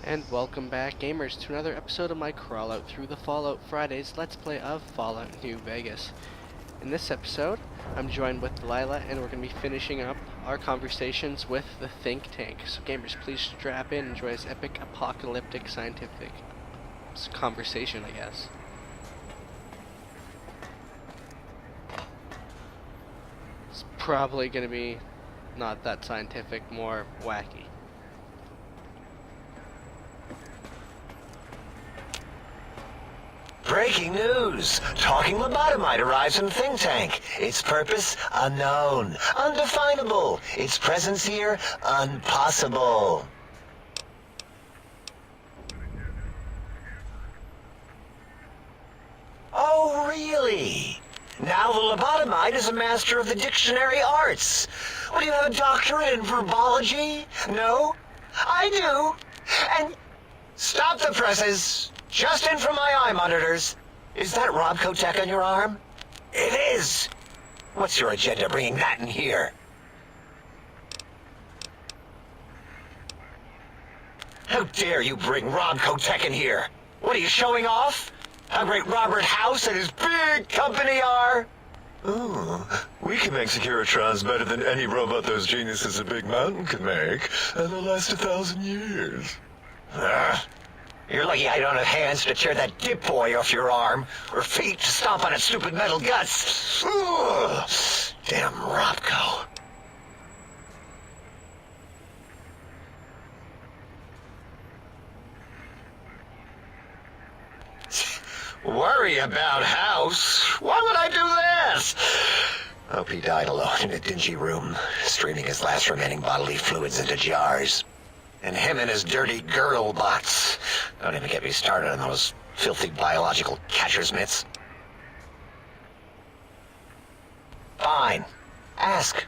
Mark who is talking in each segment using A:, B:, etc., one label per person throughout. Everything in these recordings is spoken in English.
A: And welcome back, gamers, to another episode of my crawl out through the Fallout Fridays Let's Play of Fallout New Vegas. In this episode, I'm joined with Delilah, and we're going to be finishing up our conversations with the think tank. So gamers, please strap in and enjoy this epic, apocalyptic, scientific conversation, I guess. It's probably going to be not that scientific, more wacky.
B: Breaking news! Talking lobotomite arrives in think tank. Its purpose, unknown. Undefinable. Its presence here, impossible. Oh, really? Now the lobotomite is a master of the dictionary arts. What, do you have a doctorate in verbology? No? I do. And stop the presses. Just in from my eye monitors. Is that Robco tech on your arm? It is. What's your agenda bringing that in here? How dare you bring Robco tech in here? What are you showing off? How great Robert House and his big company are?
C: Oh, we can make Securitrons better than any robot those geniuses at Big Mountain can make, and they'll last 1,000 years.
B: You're lucky I don't have hands to tear that dip boy off your arm, or feet to stomp on its stupid metal guts. Ugh. Damn Robco. Worry about House? Why would I do this? Hope he died alone in a dingy room, streaming his last remaining bodily fluids into jars. And him and his dirty girdle bots. Don't even get me started on those filthy biological catcher's mitts. Fine. Ask.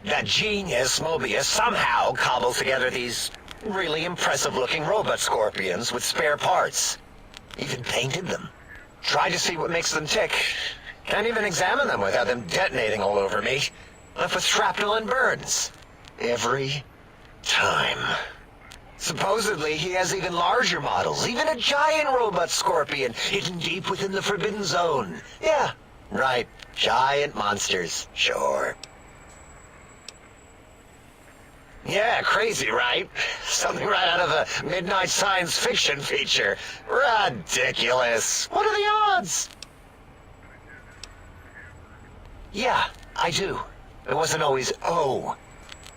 B: That genius Mobius somehow cobbled together these really impressive-looking robot scorpions with spare parts. Even painted them. Tried to see what makes them tick. Can't even examine them without them detonating all over me. Left with shrapnel and burns. Every time. Supposedly, he has even larger models, even a giant robot scorpion hidden deep within the Forbidden Zone. Yeah, right. Giant monsters. Sure. Yeah, crazy, right? Something right out of a midnight science fiction feature. Ridiculous. What are the odds? Yeah, I do. It wasn't always oh.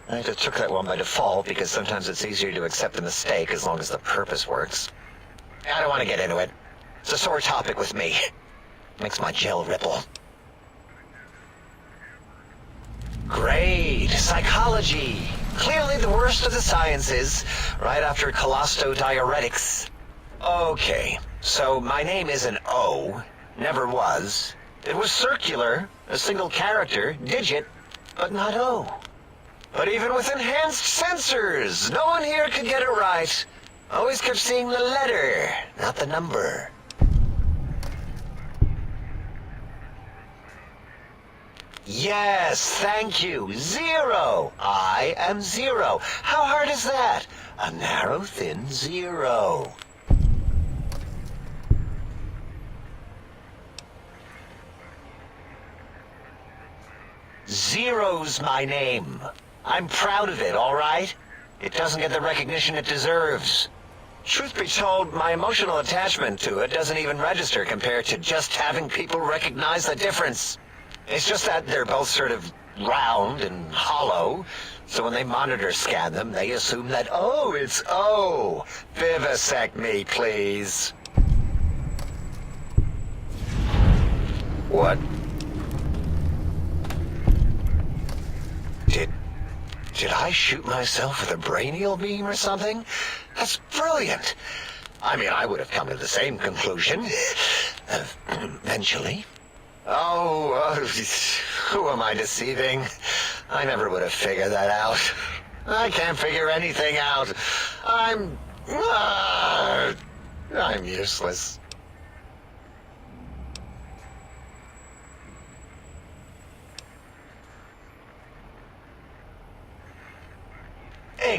B: I just took that one by default because sometimes it's easier to accept the mistake as long as the purpose works. I don't want to get into it. It's a sore topic with me. Makes my gel ripple. Great. Psychology. Clearly the worst of the sciences, right after colostodiuretics. Okay, so my name is an O. Never was. It was circular, a single character, digit, but not O. But even with enhanced sensors, no one here could get it right. Always kept seeing the letter, not the number. Yes, thank you. 0. I am 0. How hard is that? A narrow, thin 0. Zero's my name. I'm proud of it, all right? It doesn't get the recognition it deserves. Truth be told, my emotional attachment to it doesn't even register compared to just having people recognize the difference. It's just that they're both sort of round and hollow, so when they monitor scan them, they assume that, oh, it's O. Vivisect me, please. What? Did I shoot myself with a brainial beam or something? That's brilliant. I mean, I would have come to the same conclusion. Eventually. Oh, who am I deceiving? I never would have figured that out. I can't figure anything out. I'm useless.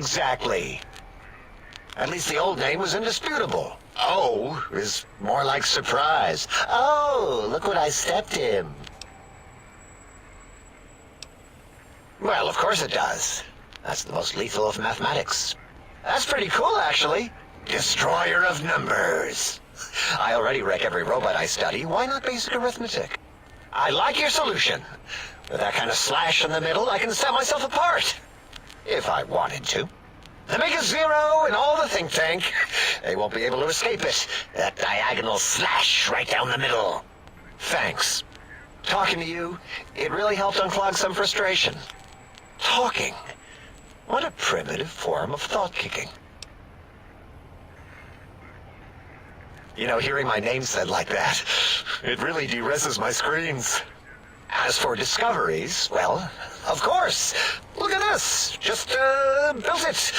B: Exactly. At least the old name was indisputable. Oh is more like surprise. Oh, look what I stepped in. Well, of course it does. That's the most lethal of mathematics. That's pretty cool, actually. Destroyer of numbers. I already wreck every robot I study. Why not basic arithmetic? I like your solution. With that kind of slash in the middle, I can set myself apart. If I wanted to. The big zero and all the think tank. They won't be able to escape it. That diagonal slash right down the middle. Thanks. Talking to you, it really helped unclog some frustration. Talking. What a primitive form of thought kicking. You know, hearing my name said like that, it really de-reses my screens. As for discoveries, well, of course. Look at this. Just, built it.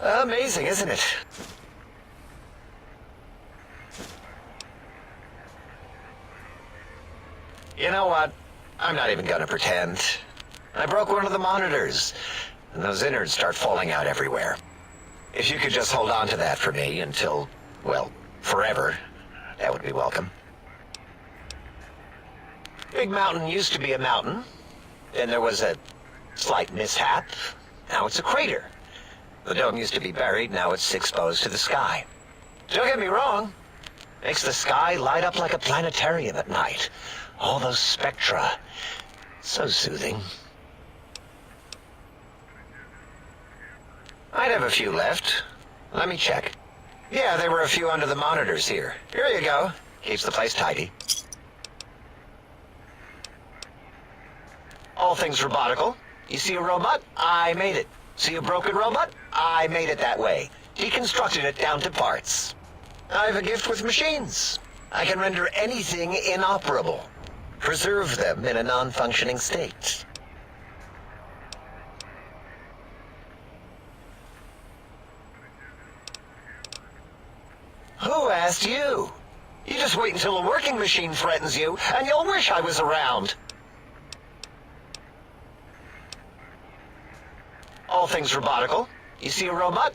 B: Amazing, isn't it? You know what? I'm not even gonna pretend. I broke one of the monitors, and those innards start falling out everywhere. If you could just hold on to that for me until, well, forever, that would be welcome. Big Mountain used to be a mountain. Then there was a slight mishap. Now it's a crater. The dome used to be buried, now it's exposed to the sky. Don't get me wrong. Makes the sky light up like a planetarium at night. All those spectra. So soothing. I'd have a few left. Let me check. Yeah, there were a few under the monitors here. Here you go. Keeps the place tidy. All things robotical. You see a robot? I made it. See a broken robot? I made it that way. Deconstructed it down to parts. I've a gift with machines. I can render anything inoperable. Preserve them in a non-functioning state. Who asked you? You just wait until a working machine threatens you, and you'll wish I was around. All things robotical. You see a robot?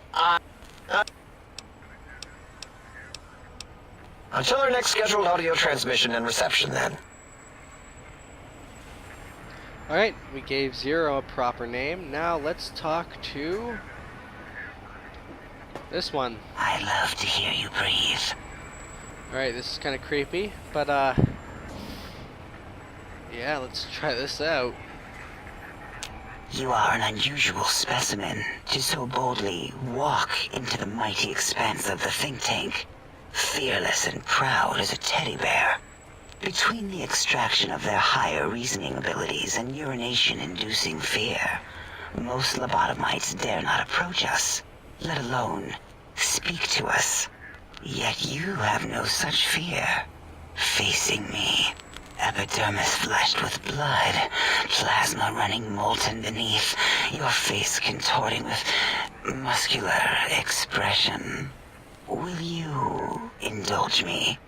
B: Until our next scheduled audio transmission and reception, then.
A: Alright, we gave Zero a proper name. Now let's talk to this one.
D: I love to hear you breathe.
A: Alright, this is kind of creepy, but yeah, let's try this out.
D: You are an unusual specimen to so boldly walk into the mighty expanse of the think tank, fearless and proud as a teddy bear. Between the extraction of their higher reasoning abilities and urination-inducing fear, most lobotomites dare not approach us, let alone speak to us. Yet you have no such fear. Facing me, epidermis flushed with blood, plasma running molten beneath, your face contorting with muscular expression. Will you indulge me?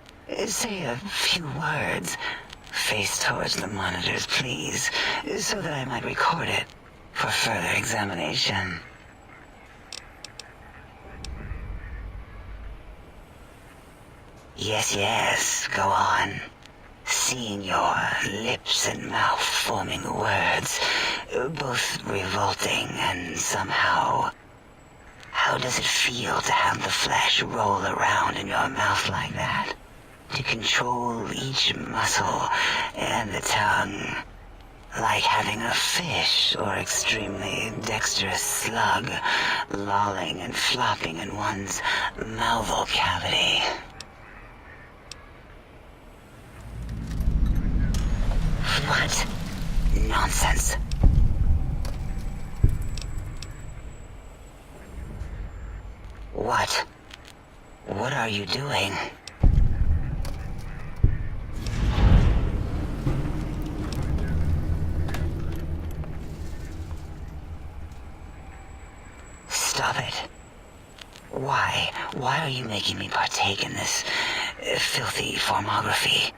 D: Say a few words. Face towards the monitors, please, so that I might record it for further examination. Yes, go on. Seeing your lips and mouth forming words, both revolting and somehow... How does it feel to have the flesh roll around in your mouth like that? To control each muscle and the tongue, like having a fish or extremely dexterous slug lolling and flopping in one's malval cavity. What? Nonsense. What? What are you doing? Stop it. Why? Why are you making me partake in this filthy formography?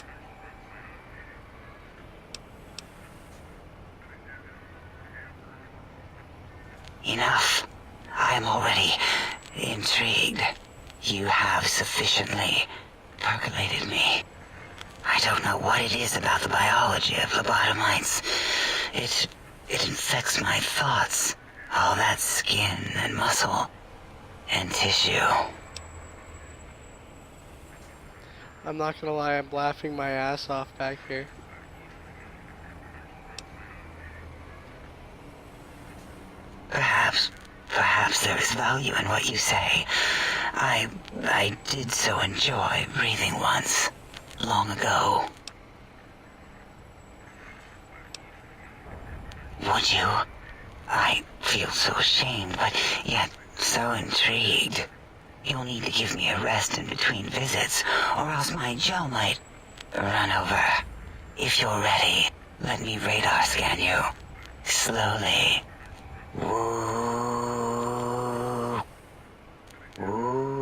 D: Enough. I am already intrigued. You have sufficiently percolated me. I don't know what it is about the biology of lobotomites. It infects my thoughts. All that skin and muscle and tissue.
A: I'm not gonna lie, I'm laughing my ass off back here.
D: Perhaps there is value in what you say. I did so enjoy breathing once, long ago. Would you? I feel so ashamed, but yet so intrigued. You'll need to give me a rest in between visits, or else my jaw might run over. If you're ready, let me radar scan you. Slowly. Woo. Woo.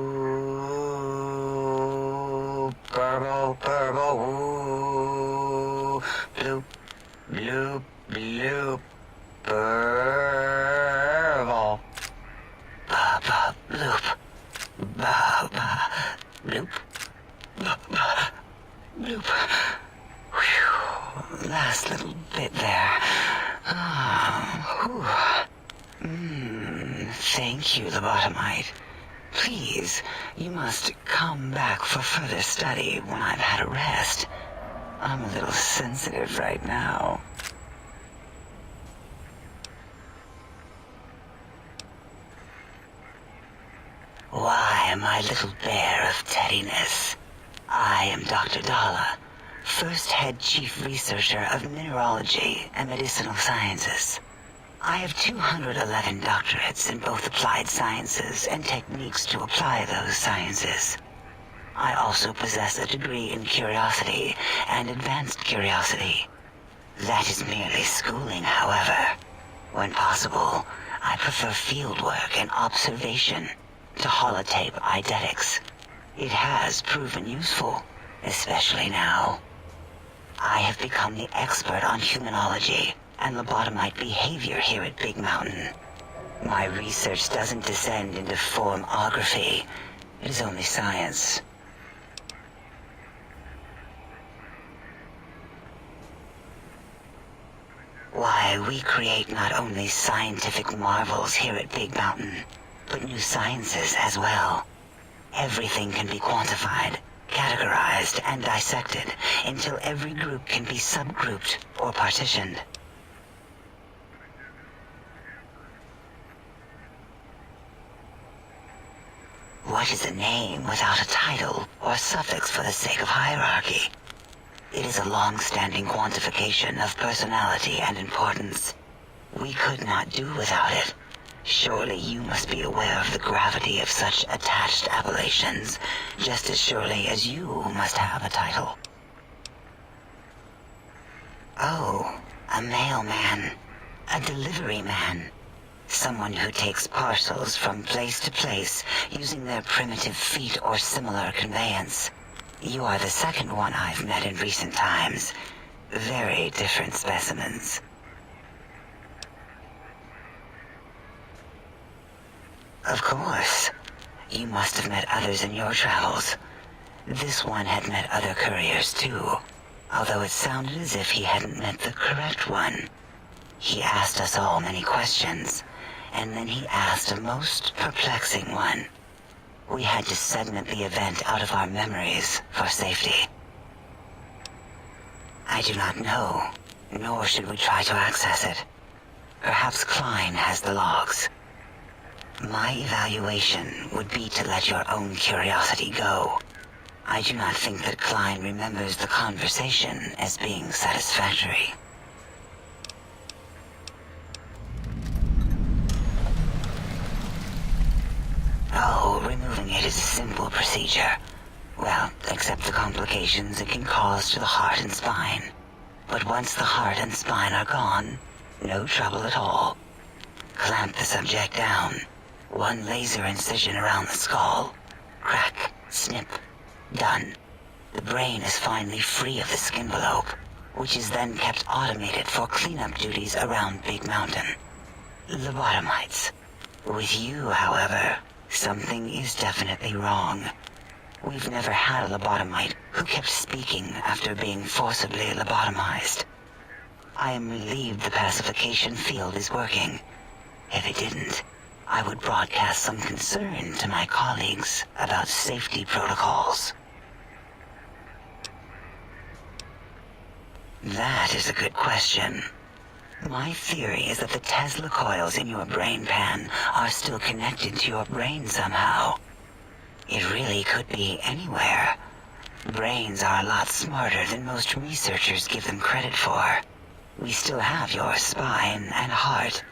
D: Purple, purple, woo. Bloop, bloop, bloop. Purple. Ba-ba, bloop. Ba-ba, bloop. Ba-ba, bloop. Whew. Last little bit there. Thank you, lobotomite. Please, you must come back for further study when I've had a rest. I'm a little sensitive right now. Why, my little bear of teddiness. I am Dr. Dalla, first head chief researcher of mineralogy and medicinal sciences. I have 211 doctorates in both applied sciences and techniques to apply those sciences. I also possess a degree in curiosity and advanced curiosity. That is merely schooling, however. When possible, I prefer fieldwork and observation to holotape eidetics. It has proven useful, especially now. I have become the expert on humanology and lobotomite behavior here at Big Mountain. My research doesn't descend into formography. It is only science. Why, we create not only scientific marvels here at Big Mountain, but new sciences as well. Everything can be quantified, categorized, and dissected until every group can be subgrouped or partitioned. What is a name without a title or suffix for the sake of hierarchy? It is a long-standing quantification of personality and importance. We could not do without it. Surely you must be aware of the gravity of such attached appellations, just as surely as you must have a title. Oh, a mailman. A delivery man. Someone who takes parcels from place to place using their primitive feet or similar conveyance. You are the second one I've met in recent times. Very different specimens. Of course. You must have met others in your travels. This one had met other couriers too, although it sounded as if he hadn't met the correct one. He asked us all many questions, and then he asked a most perplexing one. We had to segment the event out of our memories for safety. I do not know, nor should we try to access it. Perhaps Klein has the logs. My evaluation would be to let your own curiosity go. I do not think that Klein remembers the conversation as being satisfactory. Oh, removing it is a simple procedure. Well, except the complications it can cause to the heart and spine. But once the heart and spine are gone, no trouble at all. Clamp the subject down. One laser incision around the skull. Crack, snip, done. The brain is finally free of the skin envelope, which is then kept automated for cleanup duties around Big Mountain. Lobotomites. With you, however, something is definitely wrong. We've never had a lobotomite who kept speaking after being forcibly lobotomized. I am relieved the pacification field is working. If it didn't, I would broadcast some concern to my colleagues about safety protocols. That is a good question. My theory is that the Tesla coils in your brain pan are still connected to your brain somehow. It really could be anywhere. Brains are a lot smarter than most researchers give them credit for. We still have your spine and heart.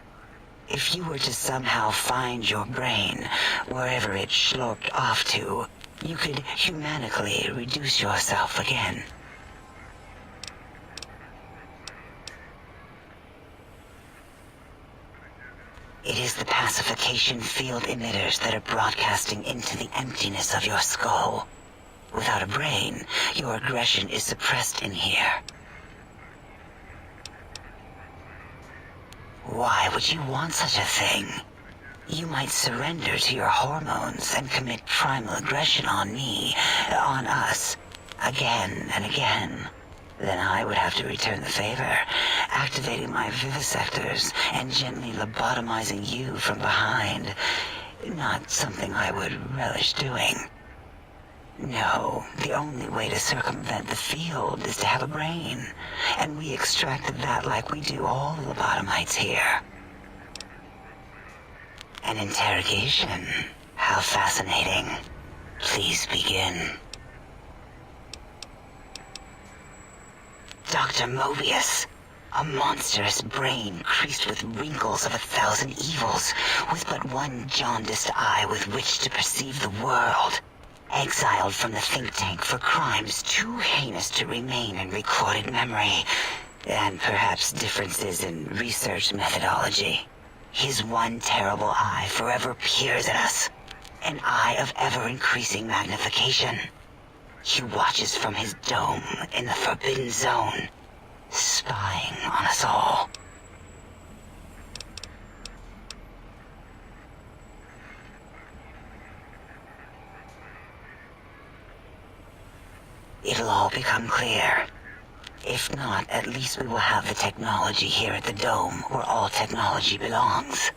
D: If you were to somehow find your brain, wherever it sloped off to, you could humanically reduce yourself again. It is the pacification field emitters that are broadcasting into the emptiness of your skull. Without a brain, your aggression is suppressed in here. Why would you want such a thing? You might surrender to your hormones and commit primal aggression on me, on us, again and again. Then I would have to return the favor, activating my vivisectors and gently lobotomizing you from behind. Not something I would relish doing. No, the only way to circumvent the field is to have a brain, and we extracted that like we do all the lobotomites here. An interrogation? How fascinating. Please begin. Dr. Mobius, a monstrous brain creased with wrinkles of 1,000 evils, with but one jaundiced eye with which to perceive the world. Exiled from the think tank for crimes too heinous to remain in recorded memory, and perhaps differences in research methodology. His one terrible eye forever peers at us, an eye of ever-increasing magnification. He watches from his dome in the Forbidden Zone, spying on us all. It'll all become clear. If not, at least we will have the technology here at the Dome, where all technology belongs.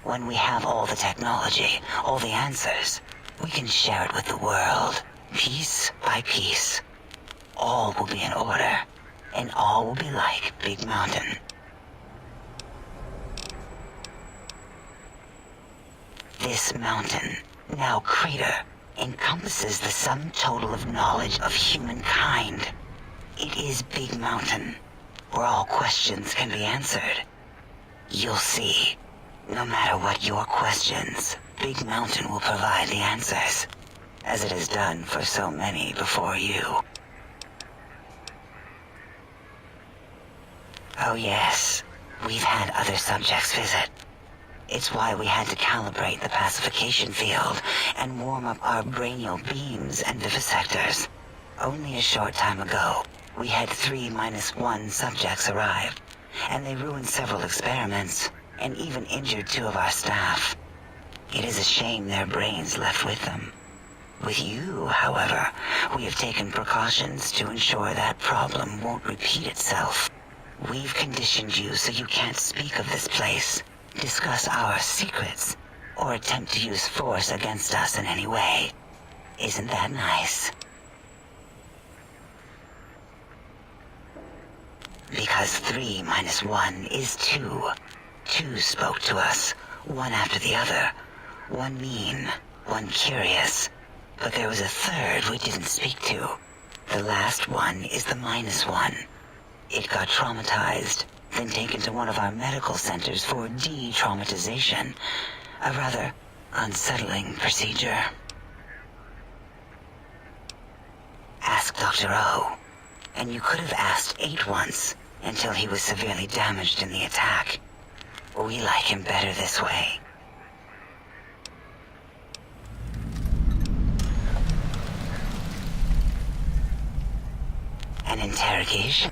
D: When we have all the technology, all the answers, we can share it with the world, piece by piece. All will be in order, and all will be like Big Mountain. This mountain, now crater, encompasses the sum total of knowledge of humankind. It is Big Mountain, where all questions can be answered. You'll see, no matter what your questions, Big Mountain will provide the answers, as it has done for so many before you. Oh yes, we've had other subjects visit. It's why we had to calibrate the pacification field and warm up our brainial beams and vivisectors. Only a short time ago, we had 3-1 subjects arrive, and they ruined several experiments, and even injured 2 of our staff. It is a shame their brains left with them. With you, however, we have taken precautions to ensure that problem won't repeat itself. We've conditioned you so you can't speak of this place, discuss our secrets, or attempt to use force against us in any way. Isn't that nice? Because 3-1 is 2. 2 spoke to us, one after the other. One mean, one curious. But there was a third we didn't speak to. The last one is the -1. It got traumatized, then taken to one of our medical centers for de-traumatization. A rather unsettling procedure. Ask Dr. O. And you could have asked 8 once, until he was severely damaged in the attack. We like him better this way. An interrogation?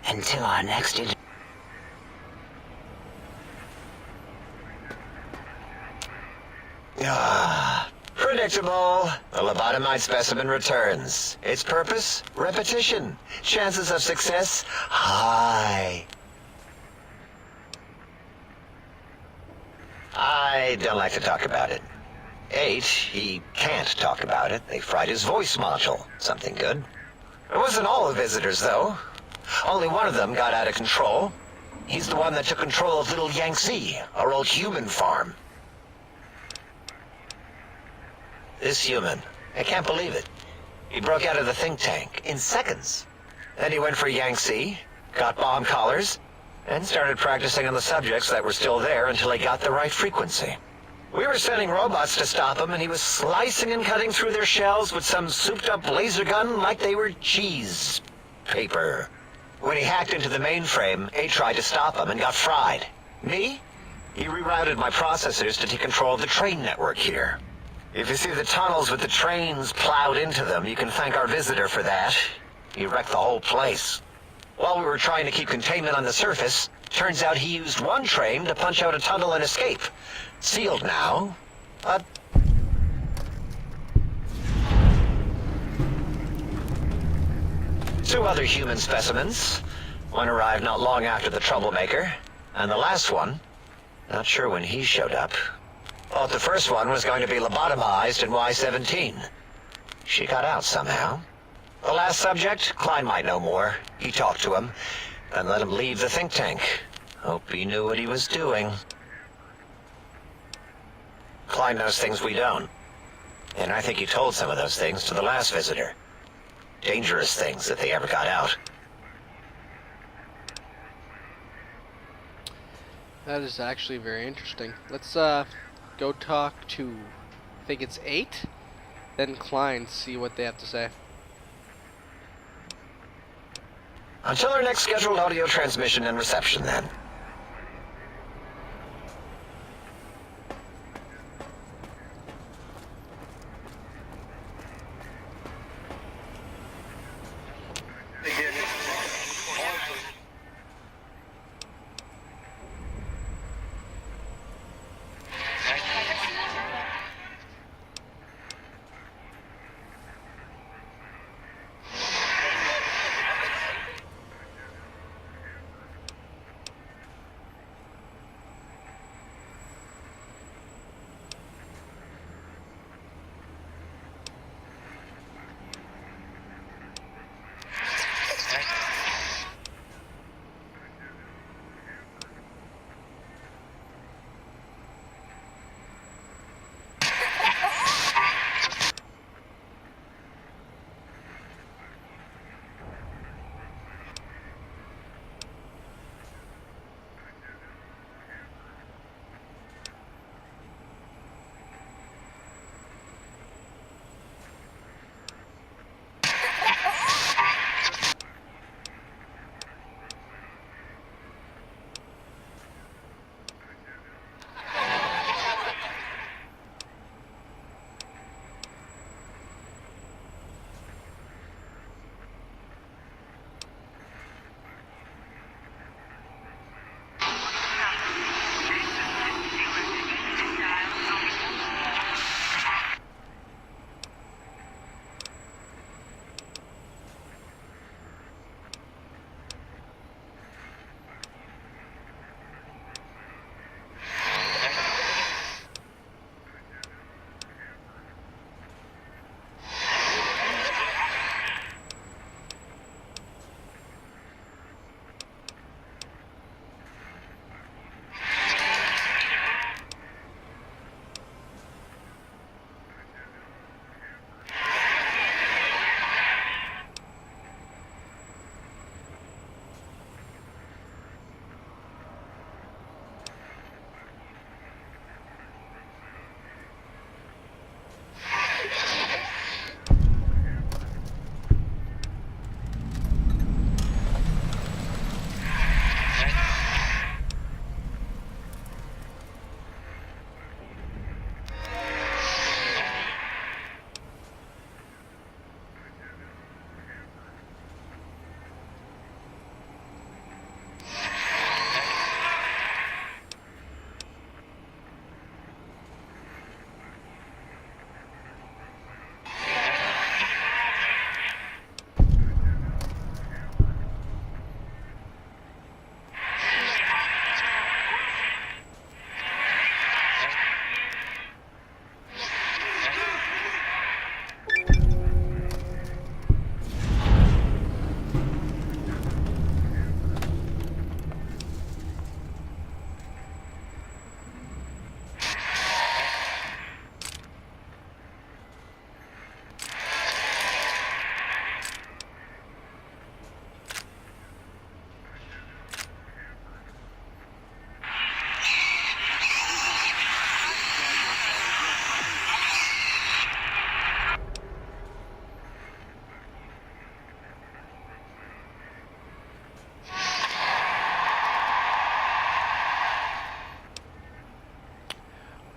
D: Until our next
B: Predictable. The lobotomized specimen returns. Its purpose? Repetition. Chances of success? High. I don't like to talk about it. 8, he can't talk about it. They fried his voice module. Something good. It wasn't all the visitors, though. Only one of them got out of control. He's the one that took control of Little Yangtze, our old human farm. This human, I can't believe it. He broke out of the think tank in seconds. Then he went for Yangtze, got bomb collars, and started practicing on the subjects that were still there until he got the right frequency. We were sending robots to stop him, and he was slicing and cutting through their shells with some souped-up laser gun like they were cheese paper. When he hacked into the mainframe, A tried to stop him and got fried. Me? He rerouted my processors to take control of the train network here. If you see the tunnels with the trains plowed into them, you can thank our visitor for that. He wrecked the whole place. While we were trying to keep containment on the surface, turns out he used one train to punch out a tunnel and escape. Sealed now, but... Two other human specimens. One arrived not long after the troublemaker, and the last one, not sure when he showed up. Thought the first one was going to be lobotomized in Y-17. She got out somehow. The last subject, Klein might know more. He talked to him, and let him leave the think tank. Hope he knew what he was doing. Klein knows things we don't. And I think he told some of those things to the last visitor. Dangerous things if they ever got out.
A: That is actually very interesting. Let's go talk to, I think it's 8, then Klein, see what they have to say.
B: Until our next scheduled audio transmission and reception, then.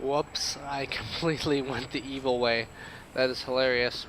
A: Whoops, I completely went the evil way. That is hilarious.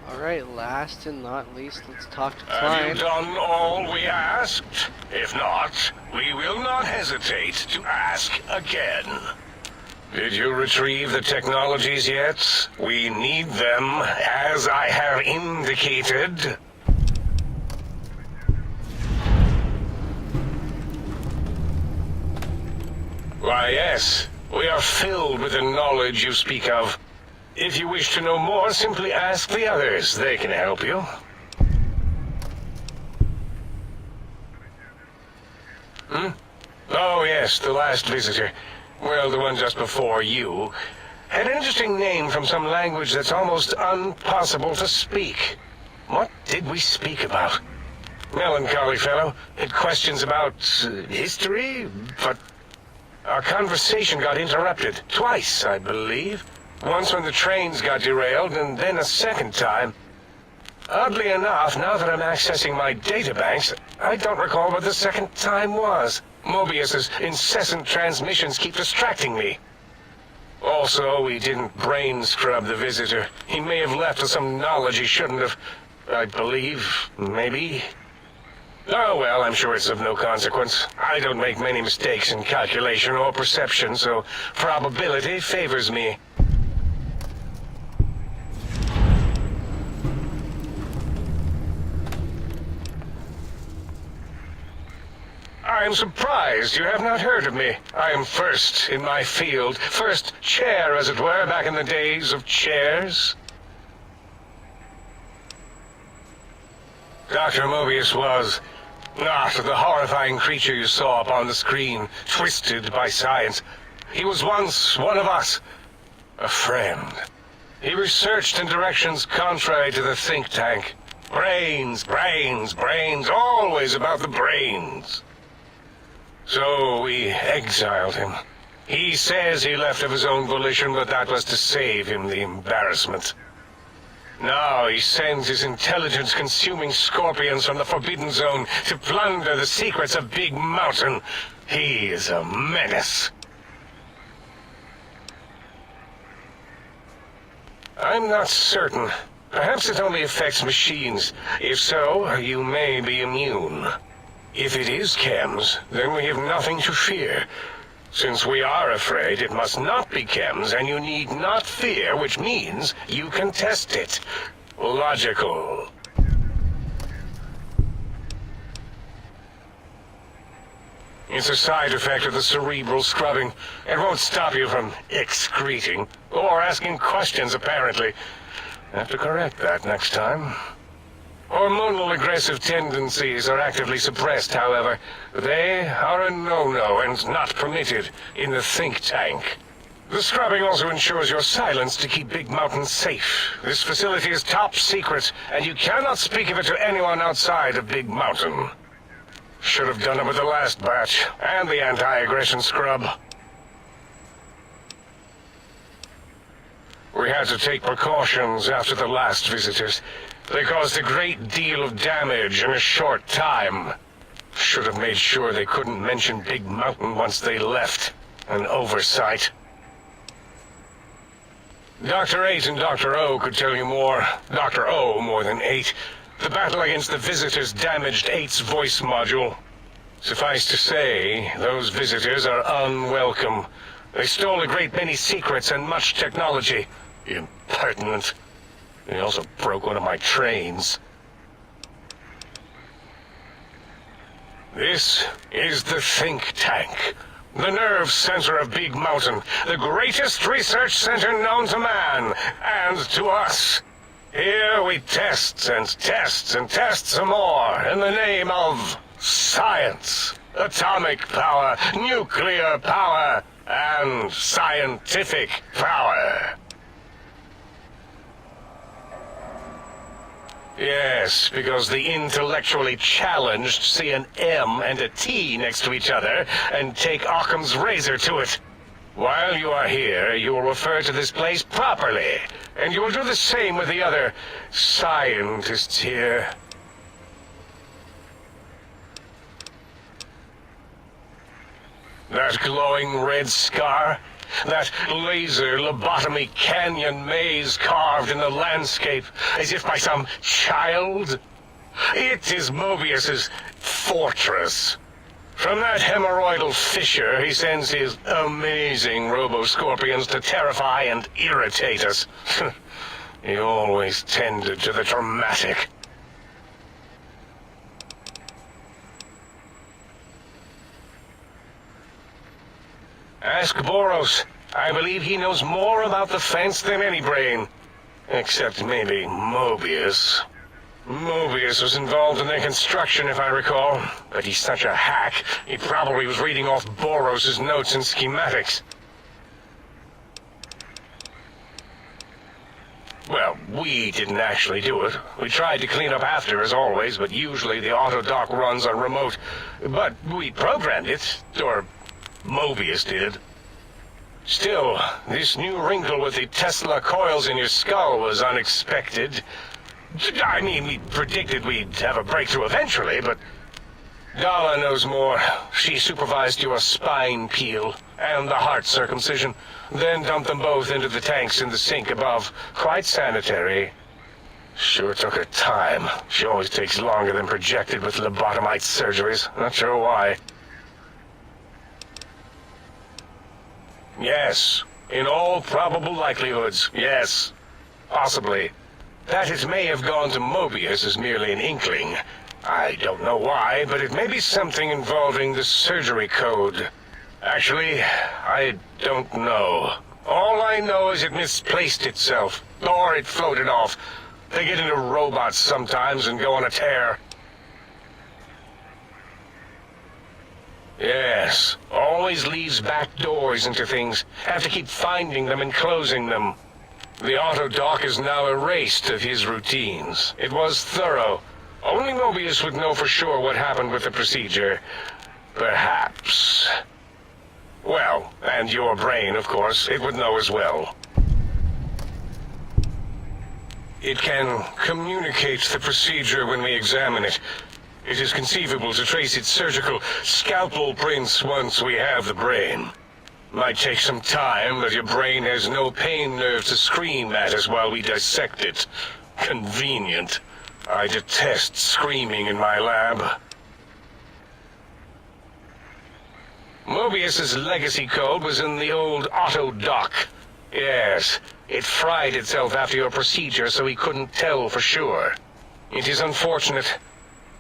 A: Alright, last and not least, let's talk to
E: Have
A: Klein.
E: you done all we asked? If not, we will not hesitate to ask again. Did you retrieve the technologies yet? We need them, as I have indicated. Why, yes. We are filled with the knowledge you speak of. If you wish to know more, simply ask the others. They can help you. Oh, yes, the last visitor. Well, the one just before you. Had an interesting name from some language that's almost impossible to speak. What did we speak about? Melancholy fellow. Had questions about history, but our conversation got interrupted. Twice, I believe. Once when the trains got derailed, and then a second time. Oddly enough, now that I'm accessing my databanks, I don't recall what the second time was. Mobius's incessant transmissions keep distracting me. Also, we didn't brain scrub the visitor. He may have left with some knowledge he shouldn't have. I believe, maybe. Oh, well, I'm sure it's of no consequence. I don't make many mistakes in calculation or perception, so probability favors me. I am surprised you have not heard of me. I am first in my field, first chair, as it were, back in the days of chairs. Dr. Mobius was not the horrifying creature you saw upon the screen, twisted by science. He was once one of us, a friend. He researched in directions contrary to the think tank. Brains, brains, brains, always about the brains. So we exiled him. He says he left of his own volition, but that was to save him the embarrassment. Now he sends his intelligence-consuming scorpions from the Forbidden Zone to plunder the secrets of Big Mountain. He is a menace. I'm not certain. Perhaps it only affects machines. If so, you may be immune. If it is chems, then we have nothing to fear. Since we are afraid, it must not be chems, and you need not fear, which means you can test it. It's a side effect of the cerebral scrubbing. It won't stop you from excreting, or asking questions, apparently. Have to correct that next time. Hormonal aggressive tendencies are actively suppressed, however. They are a no-no and not permitted in the think tank. The scrubbing also ensures your silence to keep Big Mountain safe. This facility is top secret, and you cannot speak of it to anyone outside of Big Mountain. Should have done it with the last batch, and the anti-aggression scrub. We had to take precautions after the last visitors. They caused a great deal of damage in a short time. Should have made sure they couldn't mention Big Mountain once they left. An oversight. Dr. 8 and Dr. O could tell you more. Dr. O more than 8. The battle against the visitors damaged 8's voice module. Suffice to say, those visitors are unwelcome. They stole a great many secrets and much technology. Impertinent. They also broke one of my trains. This is the think tank. The nerve center of Big Mountain. The greatest research center known to man, and to us. Here we test and test and test some more in the name of science, atomic power, nuclear power, and scientific power. Yes, because the intellectually challenged see an M and a T next to each other and take Occam's razor to it. While you are here, you will refer to this place properly, and you will do the same with the other scientists here. That glowing red scar? That laser lobotomy canyon maze carved in the landscape as if by some child? It is Mobius's fortress. From that hemorrhoidal fissure, he sends his amazing robo-scorpions to terrify and irritate us. He always tended to the dramatic. Ask Boros. I believe he knows more about the fence than any brain. Except maybe Mobius. Mobius was involved in their construction, if I recall. But he's such a hack, he probably was reading off Boros' notes and schematics. Well, we didn't actually do it. We tried to clean up after, as always, but usually the auto dock runs on remote. But we programmed it, or Mobius did. Still, this new wrinkle with the Tesla coils in your skull was unexpected. I mean, we predicted we'd have a breakthrough eventually, but Dala knows more. She supervised your spine peel and the heart circumcision, then dumped them both into the tanks in the sink above. Quite sanitary. Sure took her time. She always takes longer than projected with lobotomite surgeries. Not sure why. Yes, in all probable likelihoods, yes. Possibly. That it may have gone to Mobius is merely an inkling. I don't know why, but it may be something involving the surgery code. Actually, I don't know. All I know is it misplaced itself, or it floated off. They get into robots sometimes and go on a tear. Yes, always leaves back doors into things. Have to keep finding them and closing them. The auto-dock is now erased of his routines. It was thorough. Only Mobius would know for sure what happened with the procedure. Perhaps. Well, and your brain, of course, it would know as well. It can communicate the procedure when we examine it. It is conceivable to trace its surgical scalpel prints once we have the brain. Might take some time, but your brain has no pain nerve to scream at us while we dissect it. Convenient. I detest screaming in my lab. Mobius's legacy code was in the old auto-dock. Yes, it fried itself after your procedure so he couldn't tell for sure. It is unfortunate.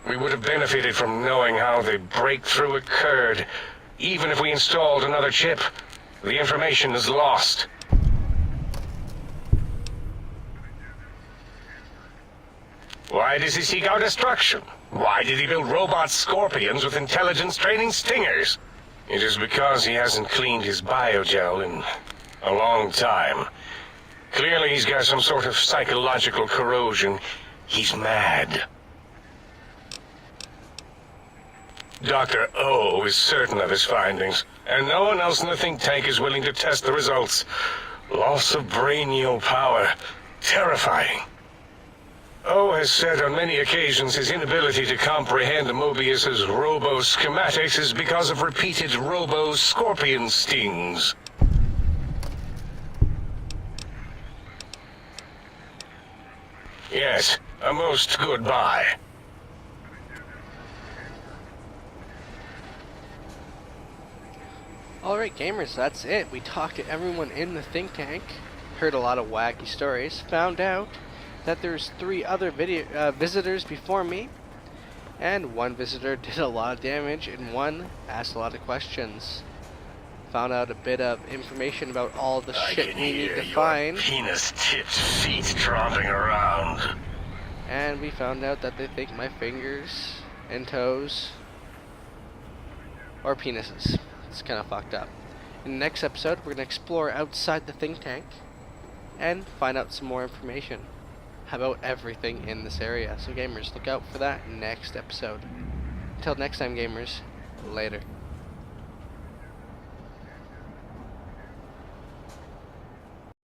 E: We would have benefited from knowing how the breakthrough occurred. Even if we installed another chip, the information is lost. Why does he seek our destruction? Why did he build robot scorpions with intelligence training stingers? It is because he hasn't cleaned his biogel in a long time. Clearly he's got some sort of psychological corrosion. He's mad. Dr. O is certain of his findings, and no one else in the think tank is willing to test the results. Loss of brainial power. Terrifying. O has said on many occasions his inability to comprehend Mobius's robo-schematics is because of repeated robo-scorpion stings. Yes, a most good buy.
A: Alright gamers, that's it. We talked to everyone in the think tank, heard a lot of wacky stories, found out that there's 3 other visitors before me, and one visitor did a lot of damage and one asked a lot of questions. Found out a bit of information about all the shit we need to find,
B: Penis-tipped feet tromping around.
A: and we found out that they think my fingers and toes are penises. It's kind of fucked up. In the next episode, we're going to explore outside the think tank and find out some more information about everything in this area. So gamers, look out for that next episode. Until next time gamers, later.